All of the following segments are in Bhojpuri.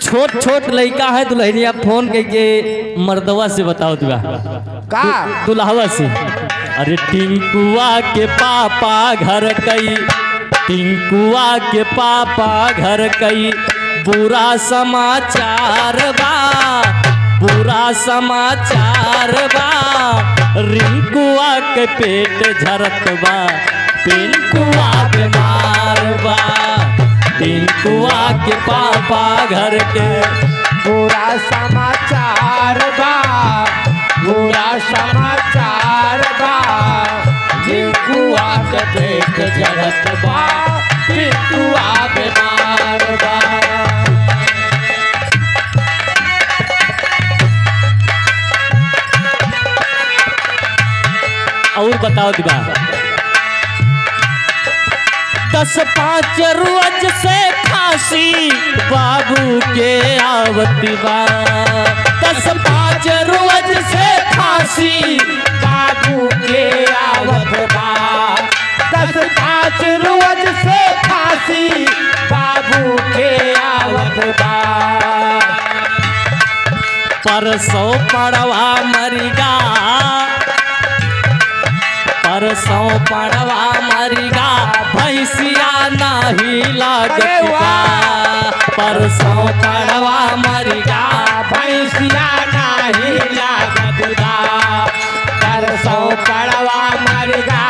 छोट छोट लड़का है दुल्हनिया फोन के मर्दवा से बताओ दुआ का दुल्हवा से। अरे टिंकुआ के पापा घर कई, टिंकुआ के पापा घर कई, बुरा समाचार बा, बुरा समाचार बा, रिंकुआ के पेट झरत बा, पिंकुआ बीमार बा, टिंकुआ के पापा घर के बुरा समाचार बा, बुरा समाचार बा, टिंकुआ के पेट जरत बा, टिंकुआ बीमार बा। और बताओ दिबा 10-5 रोज से खांसी बाबू के आवती बा, 10-5 रोज से खांसी बाबू के आवत बा, 10-5 रोज से खांसी बाबू के आवत बा। परसों पड़वा मरिगा, परसों पड़वा मरिगा, भैंसिया नहीं लागत बा, परसों पड़वा मरिगा, भैंसिया नहीं लागत बा, परसों पड़वा मरिगा,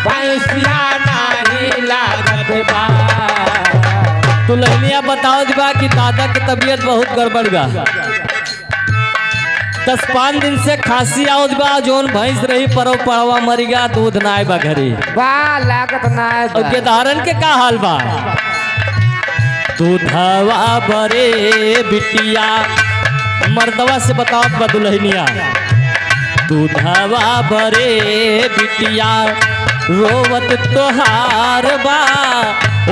भैंसिया नहीं लागत बा। दुल्हनिया बताओ बा कि दादा की तबीयत बहुत गड़बड़ बा, 10-5 दिन से खांसी आवत बा, जोन भैंस रही परो पड़वा मरिगा, दूध ना बा घरे बा लागत ना और गेदारन के का हाल बा। दूधवा बरे बिटिया मर्दवा से बताओ बा दुल्हनिया, दूधवा बरे बिटिया, रोवत तोहार बा,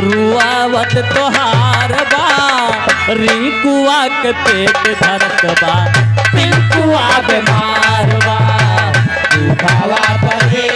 रुआवत तोहार बा, रिंकुआ के पेट धरत बा, पिंकुआ बीमार बा, दूधवा बरे